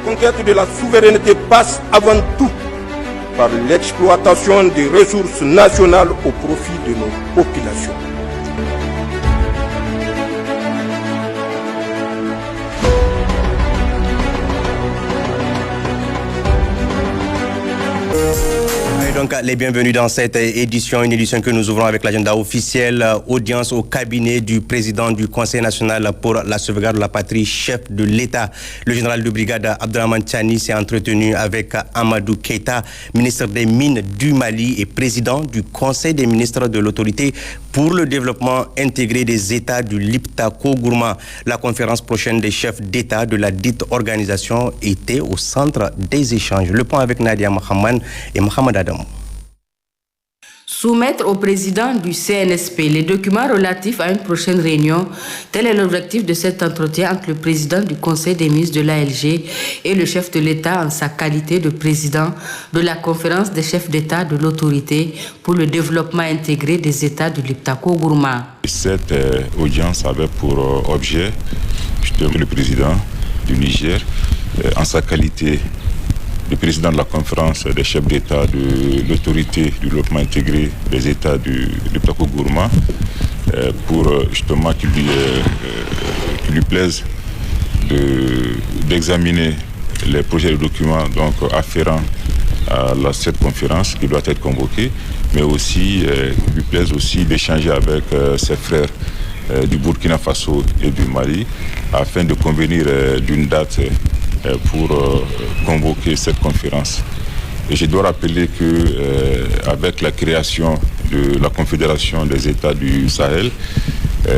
conquête de la souveraineté passe avant tout par l'exploitation des ressources nationales au profit de nos populations. Donc, les bienvenus dans cette édition, une édition que nous ouvrons avec l'agenda officiel, audience au cabinet du président du Conseil national pour la sauvegarde de la patrie, chef de l'État. Le général de brigade Abdraman Tchani s'est entretenu avec Amadou Keïta, ministre des Mines du Mali et président du Conseil des ministres de l'autorité pour le développement intégré des États du Liptako-Gourma. La conférence prochaine des chefs d'État de la dite organisation était au centre des échanges. Le point avec Nadia Mohamed et Mohamed Adam. Soumettre au président du CNSP les documents relatifs à une prochaine réunion, tel est l'objectif de cet entretien entre le président du Conseil des ministres de l'ALG et le chef de l'État en sa qualité de président de la conférence des chefs d'État de l'autorité pour le développement intégré des États du Liptako-Gourma. Cette audience avait pour objet le président du Niger en sa qualité le président de la conférence des chefs d'État de l'autorité du développement intégré des États du Liptako-Gourma pour justement qu'il lui plaise d'examiner les projets de documents donc afférents à cette conférence qui doit être convoquée, mais aussi qu'il lui plaise aussi d'échanger avec ses frères du Burkina Faso et du Mali afin de convenir d'une date pour convoquer cette conférence. Et je dois rappeler que avec la création de la Confédération des États du Sahel,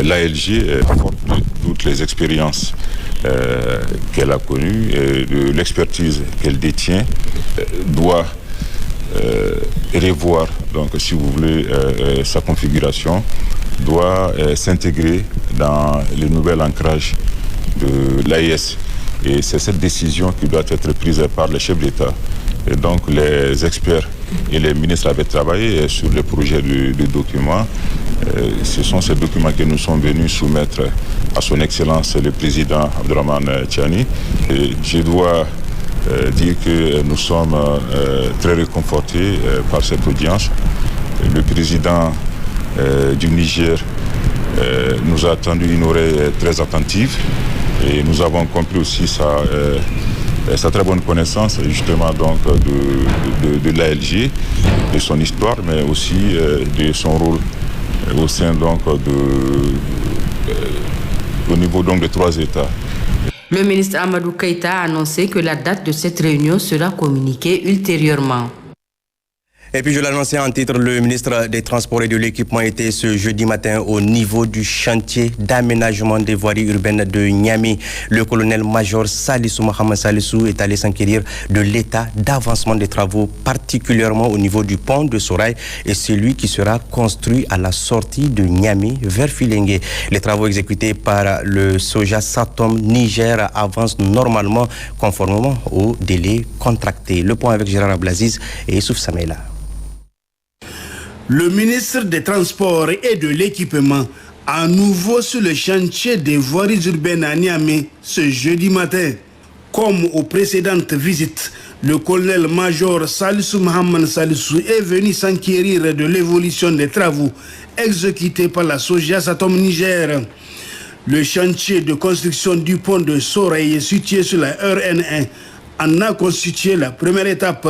l'ALG, forte de toutes les expériences qu'elle a connues et de l'expertise qu'elle détient, doit revoir, donc, si vous voulez, sa configuration, doit s'intégrer dans le nouvel ancrage de l'AES. Et c'est cette décision qui doit être prise par les chefs d'État. Et donc les experts et les ministres avaient travaillé sur les projets de documents. Ce sont ces documents que nous sommes venus soumettre à son Excellence le président Abdraman Tchani. Et je dois dire que nous sommes très réconfortés par cette audience. Le président du Niger nous a tendu une oreille très attentive. Et nous avons compris aussi sa très bonne connaissance justement donc de l'ALG, de son histoire, mais aussi de son rôle au sein donc au niveau donc des 3 États. Le ministre Amadou Keïta a annoncé que la date de cette réunion sera communiquée ultérieurement. Et puis je l'annonçais en titre, le ministre des Transports et de l'Équipement était ce jeudi matin au niveau du chantier d'aménagement des voiries urbaines de Niamey. Le colonel-major Salissou Mohamed Salissou est allé s'enquérir de l'état d'avancement des travaux, particulièrement au niveau du pont de Sorail et celui qui sera construit à la sortie de Niamey vers Filengue. Les travaux exécutés par le Soja Satom Niger avancent normalement conformément au délai contracté. Le point avec Gérard Ablaziz et Youssouf Samela. Le ministre des Transports et de l'Équipement à nouveau sur le chantier des voiries urbaines à Niamey ce jeudi matin. Comme aux précédentes visites, le colonel-major Salissou Mohamed Salissou est venu s'enquérir de l'évolution des travaux exécutés par la Soja Satom Niger. Le chantier de construction du pont de Sorail situé sur la RN1 en a constitué la première étape.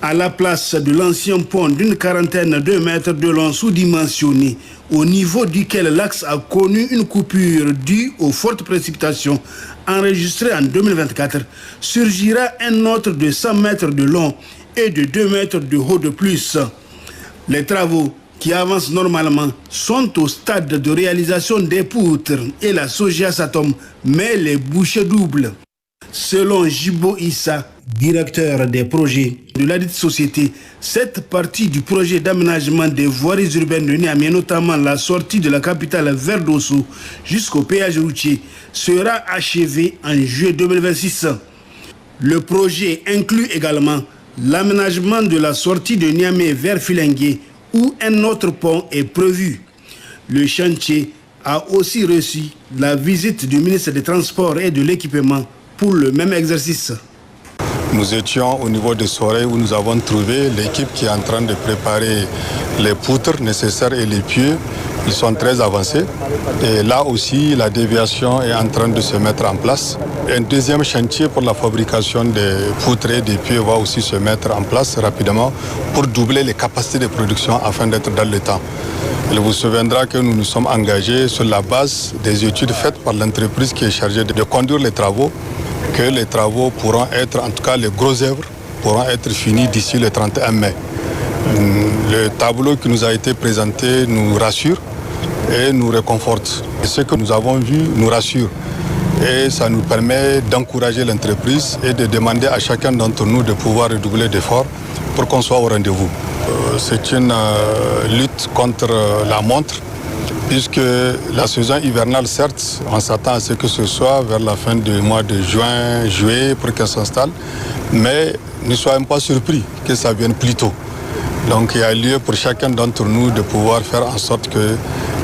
À la place de l'ancien pont d'une quarantaine de mètres de long sous-dimensionné, au niveau duquel l'axe a connu une coupure due aux fortes précipitations enregistrées en 2024, surgira un autre de 100 mètres de long et de 2 mètres de haut de plus. Les travaux qui avancent normalement sont au stade de réalisation des poutres et la Soja Satom met les bouchées doubles. Selon Jibo Issa, directeur des projets de la dite société, cette partie du projet d'aménagement des voiries urbaines de Niamey, notamment la sortie de la capitale vers Dosso jusqu'au péage routier, sera achevée en juillet 2026. Le projet inclut également l'aménagement de la sortie de Niamey vers Filengue, où un autre pont est prévu. Le chantier a aussi reçu la visite du ministre des Transports et de l'Équipement pour le même exercice. Nous étions au niveau de Soreille où nous avons trouvé l'équipe qui est en train de préparer les poutres nécessaires et les pieux. Ils sont très avancés. Et là aussi, la déviation est en train de se mettre en place. Un deuxième chantier pour la fabrication des poutres et des pieux va aussi se mettre en place rapidement pour doubler les capacités de production afin d'être dans le temps. Il vous souviendra que nous nous sommes engagés sur la base des études faites par l'entreprise qui est chargée de conduire les travaux, que les travaux pourront être, en tout cas les gros œuvres, pourront être finis d'ici le 31 mai. Le tableau qui nous a été présenté nous rassure et nous réconforte. Et ce que nous avons vu nous rassure. Et ça nous permet d'encourager l'entreprise et de demander à chacun d'entre nous de pouvoir redoubler d'efforts pour qu'on soit au rendez-vous. C'est une lutte contre la montre, puisque la saison hivernale, certes, on s'attend à ce que ce soit vers la fin du mois de juin, juillet, pour qu'elle s'installe, mais ne soyons pas surpris que ça vienne plus tôt. Donc il y a lieu pour chacun d'entre nous de pouvoir faire en sorte que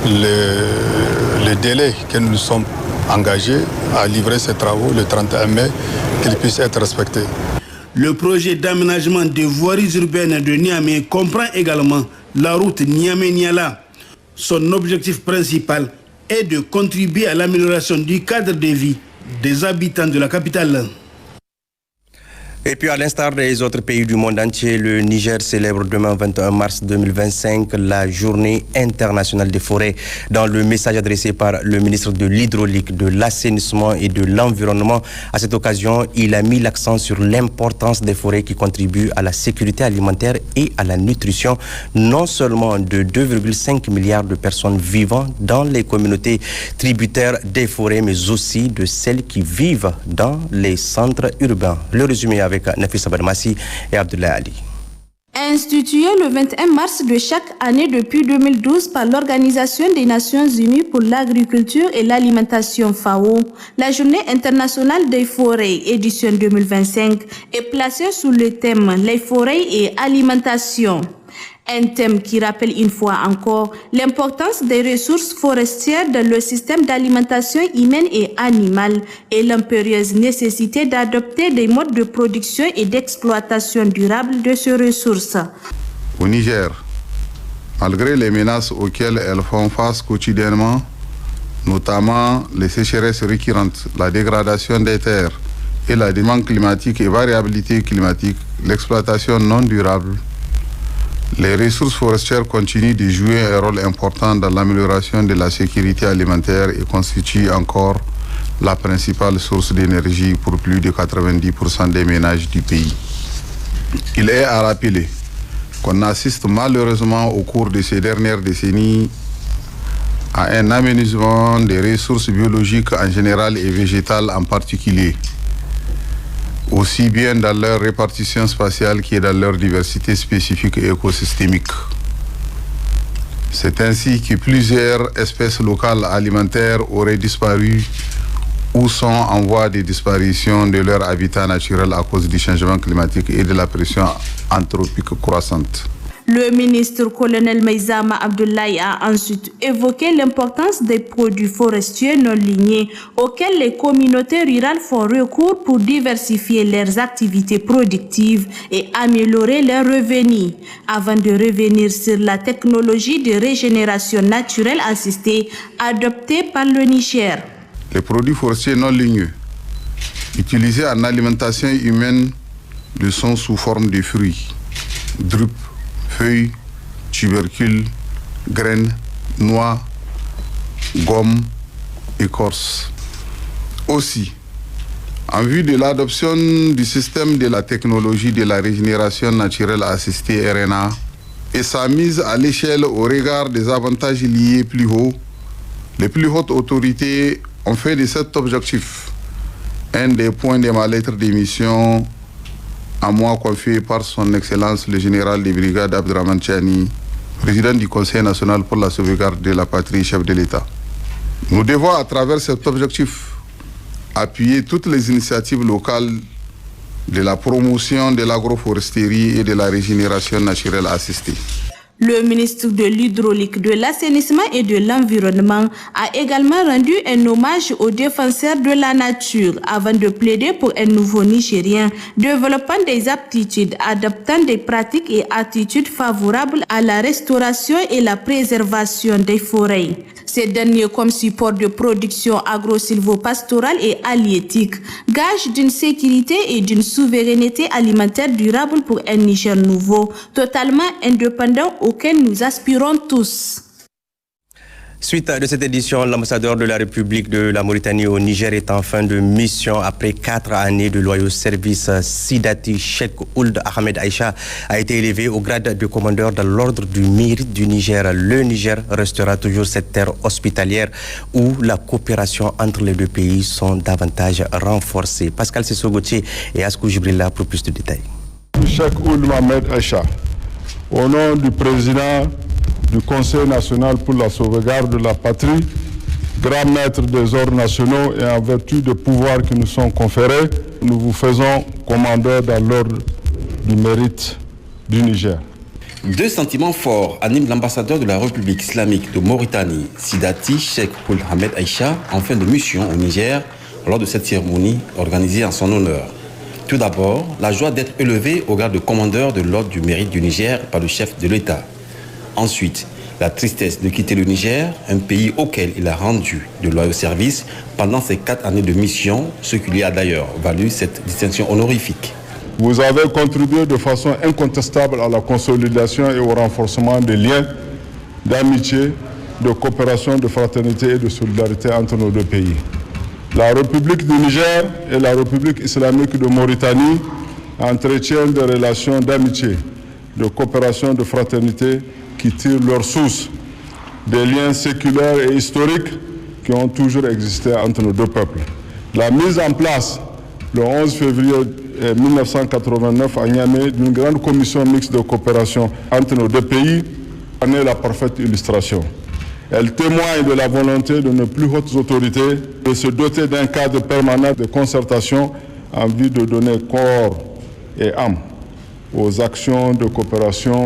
le délai que nous sommes engagés à livrer ces travaux le 31 mai, qu'ils puissent être respectés. Le projet d'aménagement des voiries urbaines de Niamey comprend également la route Niamey-Niala. Son objectif principal est de contribuer à l'amélioration du cadre de vie des habitants de la capitale. Et puis, à l'instar des autres pays du monde entier, le Niger célèbre demain 21 mars 2025 la journée internationale des forêts. Dans le message adressé par le ministre de l'Hydraulique, de l'Assainissement et de l'Environnement, à cette occasion, il a mis l'accent sur l'importance des forêts qui contribuent à la sécurité alimentaire et à la nutrition, non seulement de 2,5 milliards de personnes vivant dans les communautés tributaires des forêts, mais aussi de celles qui vivent dans les centres urbains. Le résumé avec Nafisa Barmassi et Abdoulaye Ali. Instituée le 21 mars de chaque année depuis 2012 par l'Organisation des Nations Unies pour l'agriculture et l'alimentation FAO, la Journée internationale des forêts édition 2025 est placée sous le thème « Les forêts et alimentation ». Un thème qui rappelle une fois encore l'importance des ressources forestières dans le système d'alimentation humaine et animale et l'impérieuse nécessité d'adopter des modes de production et d'exploitation durable de ces ressources. Au Niger, malgré les menaces auxquelles elles font face quotidiennement, notamment les sécheresses récurrentes, la dégradation des terres et la demande climatique et variabilité climatique, l'exploitation non durable, les ressources forestières continuent de jouer un rôle important dans l'amélioration de la sécurité alimentaire et constituent encore la principale source d'énergie pour plus de 90% des ménages du pays. Il est à rappeler qu'on assiste malheureusement au cours de ces dernières décennies à un amenuisement des ressources biologiques en général et végétales en particulier, aussi bien dans leur répartition spatiale que dans leur diversité spécifique et écosystémique. C'est ainsi que plusieurs espèces locales alimentaires auraient disparu ou sont en voie de disparition de leur habitat naturel à cause du changement climatique et de la pression anthropique croissante. Le ministre colonel Meizama Abdoulaye a ensuite évoqué l'importance des produits forestiers non lignés auxquels les communautés rurales font recours pour diversifier leurs activités productives et améliorer leurs revenus. Avant de revenir sur la technologie de régénération naturelle assistée adoptée par le Niger. Les produits forestiers non ligneux utilisés en alimentation humaine le sont sous forme de fruits, drupes, feuilles, tubercules, graines, noix, gommes, écorces. Aussi, en vue de l'adoption du système de la technologie de la régénération naturelle assistée RNA et sa mise à l'échelle au regard des avantages liés plus haut, les plus hautes autorités ont fait de cet objectif un des points de ma lettre d'émission à moi confié par son Excellence le général de brigade Abdraman Tchani, président du Conseil national pour la sauvegarde de la patrie, chef de l'État. Nous devons à travers cet objectif appuyer toutes les initiatives locales de la promotion de l'agroforesterie et de la régénération naturelle assistée. Le ministre de l'Hydraulique, de l'Assainissement et de l'Environnement a également rendu un hommage aux défenseurs de la nature avant de plaider pour un nouveau Nigérien développant des aptitudes, adaptant des pratiques et attitudes favorables à la restauration et la préservation des forêts. Ces derniers comme support de production agro-silvopastorale et halieutique, gage d'une sécurité et d'une souveraineté alimentaire durable pour un Niger nouveau, totalement indépendant auquel nous aspirons tous. Suite de cette édition, l'ambassadeur de la République de la Mauritanie au Niger est en fin de mission. Après 4 années de loyaux services, Sidati Cheikh Ould Ahmed Aïcha a été élevé au grade de commandeur de l'ordre du mérite du Niger. Le Niger restera toujours cette terre hospitalière où la coopération entre les deux pays sont davantage renforcées. Pascal Sessogotier et Askou Jibrilla pour plus de détails. Cheikh Ould Ahmed Aïcha, au nom du président du Conseil national pour la sauvegarde de la patrie, grand maître des ordres nationaux et en vertu des pouvoirs qui nous sont conférés, nous vous faisons commandeur dans l'ordre du mérite du Niger. Deux sentiments forts animent l'ambassadeur de la République islamique de Mauritanie, Sidati Cheikh Ould Ahmed Aïcha, en fin de mission au Niger, lors de cette cérémonie organisée en son honneur. Tout d'abord, la joie d'être élevé au grade de commandeur de l'ordre du mérite du Niger par le chef de l'État. Ensuite, la tristesse de quitter le Niger, un pays auquel il a rendu de loyaux services pendant ses 4 années de mission, ce qui lui a d'ailleurs valu cette distinction honorifique. Vous avez contribué de façon incontestable à la consolidation et au renforcement des liens d'amitié, de coopération, de fraternité et de solidarité entre nos deux pays. La République du Niger et la République islamique de Mauritanie entretiennent des relations d'amitié, de coopération, de fraternité qui tirent leur source des liens séculaires et historiques qui ont toujours existé entre nos deux peuples. La mise en place, le 11 février 1989 à Niamey, d'une grande commission mixte de coopération entre nos deux pays en est la parfaite illustration. Elle témoigne de la volonté de nos plus hautes autorités de se doter d'un cadre permanent de concertation en vue de donner corps et âme aux actions de coopération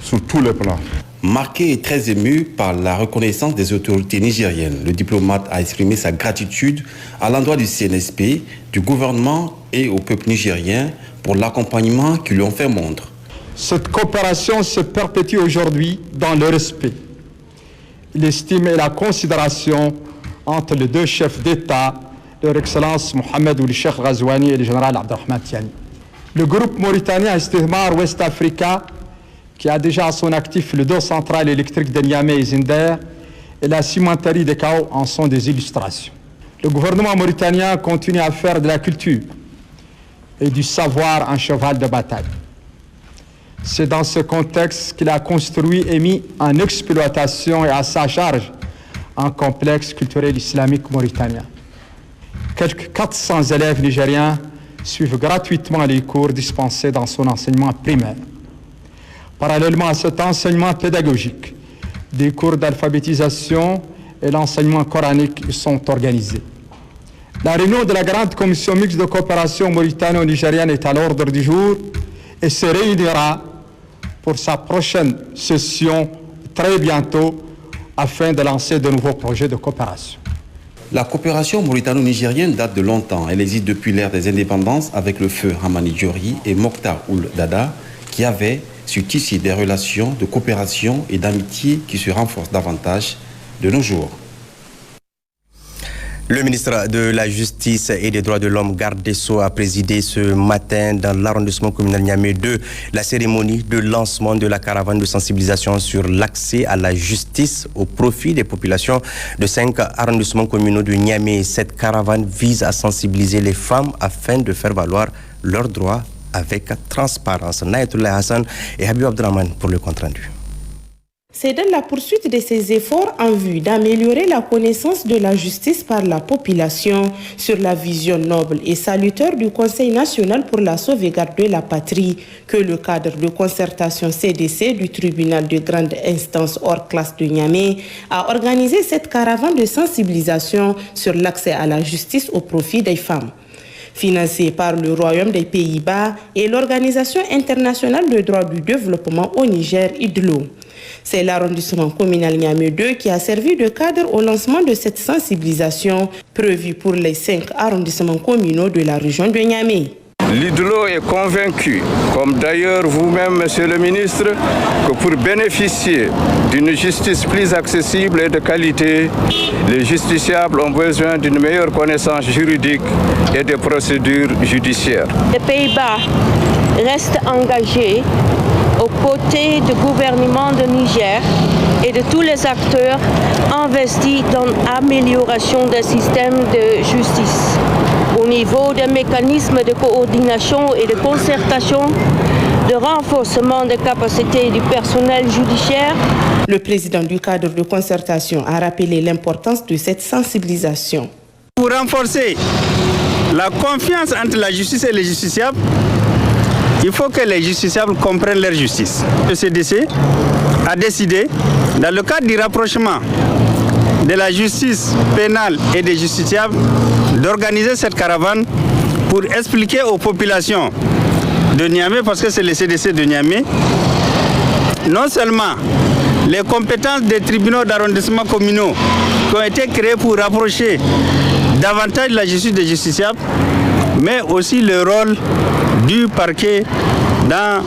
sur tous les plans. Marqué et très ému par la reconnaissance des autorités nigériennes, le diplomate a exprimé sa gratitude à l'endroit du CNSP, du gouvernement et au peuple nigérien pour l'accompagnement qu'ils lui ont fait montre. Cette coopération se perpétue aujourd'hui dans le respect, l'estime et la considération entre les deux chefs d'État, leur Excellence Mohamed Ould Cheikh Ghazouani et le général Abdelrahman Tiani. Le groupe mauritanien Istimar West Africa, qui a déjà à son actif le dos central électrique de Niamey et Zinder, et la cimenterie de Kao en sont des illustrations. Le gouvernement mauritanien continue à faire de la culture et du savoir un cheval de bataille. C'est dans ce contexte qu'il a construit et mis en exploitation et à sa charge un complexe culturel islamique mauritanien. Quelques 400 élèves nigériens suivent gratuitement les cours dispensés dans son enseignement primaire. Parallèlement à cet enseignement pédagogique, des cours d'alphabétisation et l'enseignement coranique sont organisés. La réunion de la grande commission mixte de coopération mauritano-nigérienne est à l'ordre du jour et se réunira pour sa prochaine session très bientôt afin de lancer de nouveaux projets de coopération. La coopération mauritano-nigérienne date de longtemps. Elle existe depuis l'ère des indépendances avec le feu Hamani Diori et Mokhtar Ould Dada qui avaient su tisser des relations de coopération et d'amitié qui se renforcent davantage de nos jours. Le ministre de la Justice et des Droits de l'Homme, Garde des Sceaux, a présidé ce matin dans l'arrondissement communal Niamey 2 la cérémonie de lancement de la caravane de sensibilisation sur l'accès à la justice au profit des populations de 5 arrondissements communaux de Niamey. Cette caravane vise à sensibiliser les femmes afin de faire valoir leurs droits avec transparence. Naïtoullah Hassan et Habib Abdraman pour le compte-rendu. C'est dans la poursuite de ces efforts en vue d'améliorer la connaissance de la justice par la population sur la vision noble et salutaire du Conseil national pour la sauvegarde de la patrie que le cadre de concertation CDC du tribunal de grande instance hors classe de Niamey a organisé cette caravane de sensibilisation sur l'accès à la justice au profit des femmes. financé par le Royaume des Pays-Bas et l'Organisation internationale de droit du développement au Niger, IDLO. C'est l'arrondissement communal Niamey 2 qui a servi de cadre au lancement de cette sensibilisation prévue pour les 5 arrondissements communaux de la région de Niamey. L'IDLO est convaincu, comme d'ailleurs vous-même, Monsieur le ministre, que pour bénéficier d'une justice plus accessible et de qualité, les justiciables ont besoin d'une meilleure connaissance juridique et des procédures judiciaires. Les Pays-Bas restent engagés aux côtés du gouvernement de Niger et de tous les acteurs investis dans l'amélioration des systèmes de justice. Au niveau des mécanismes de coordination et de concertation, de renforcement des capacités du personnel judiciaire. Le président du cadre de concertation a rappelé l'importance de cette sensibilisation. Pour renforcer la confiance entre la justice et les justiciables, il faut que les justiciables comprennent leur justice. Le CDC a décidé, dans le cadre du rapprochement de la justice pénale et des justiciables, d'organiser cette caravane pour expliquer aux populations de Niamey, parce que c'est le CDC de Niamey, non seulement les compétences des tribunaux d'arrondissement communaux qui ont été créés pour rapprocher davantage la justice des justiciables, mais aussi le rôle du parquet dans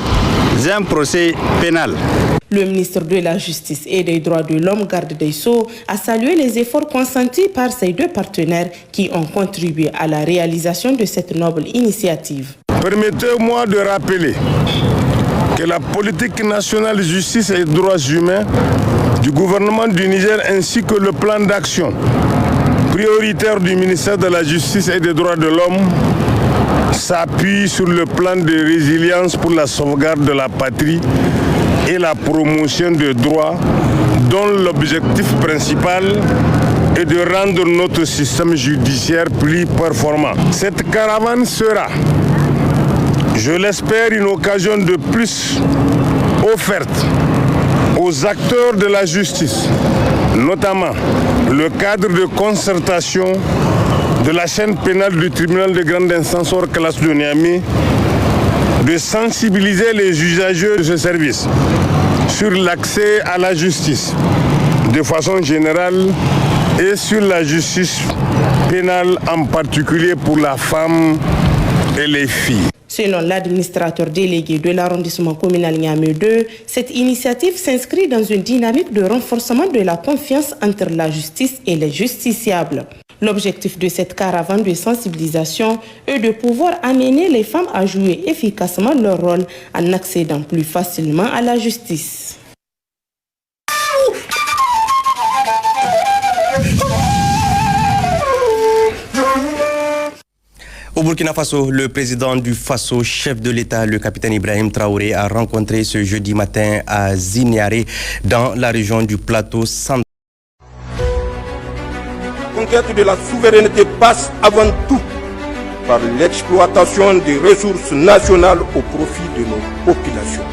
un procès pénal. Le ministre de la Justice et des Droits de l'Homme, Garde des Sceaux, a salué les efforts consentis par ses 2 partenaires qui ont contribué à la réalisation de cette noble initiative. Permettez-moi de rappeler que la politique nationale de justice et droits humains du gouvernement du Niger ainsi que le plan d'action prioritaire du ministère de la Justice et des Droits de l'Homme s'appuie sur le plan de résilience pour la sauvegarde de la patrie et la promotion des droits, dont l'objectif principal est de rendre notre système judiciaire plus performant. Cette caravane sera, je l'espère, une occasion de plus offerte aux acteurs de la justice, notamment le cadre de concertation de la chaîne pénale du tribunal de grande instance hors classe de Niamey, de sensibiliser les usagers de ce service sur l'accès à la justice de façon générale et sur la justice pénale en particulier pour la femme et les filles. Selon l'administrateur délégué de l'arrondissement communal Niamey 2, cette initiative s'inscrit dans une dynamique de renforcement de la confiance entre la justice et les justiciables. L'objectif de cette caravane de sensibilisation est de pouvoir amener les femmes à jouer efficacement leur rôle en accédant plus facilement à la justice. Au Burkina Faso, le président du Faso, chef de l'État, le capitaine Ibrahim Traoré, a rencontré ce jeudi matin à Ziniaré, dans la région du plateau central. La conquête de la souveraineté passe avant tout par l'exploitation des ressources nationales au profit de nos populations.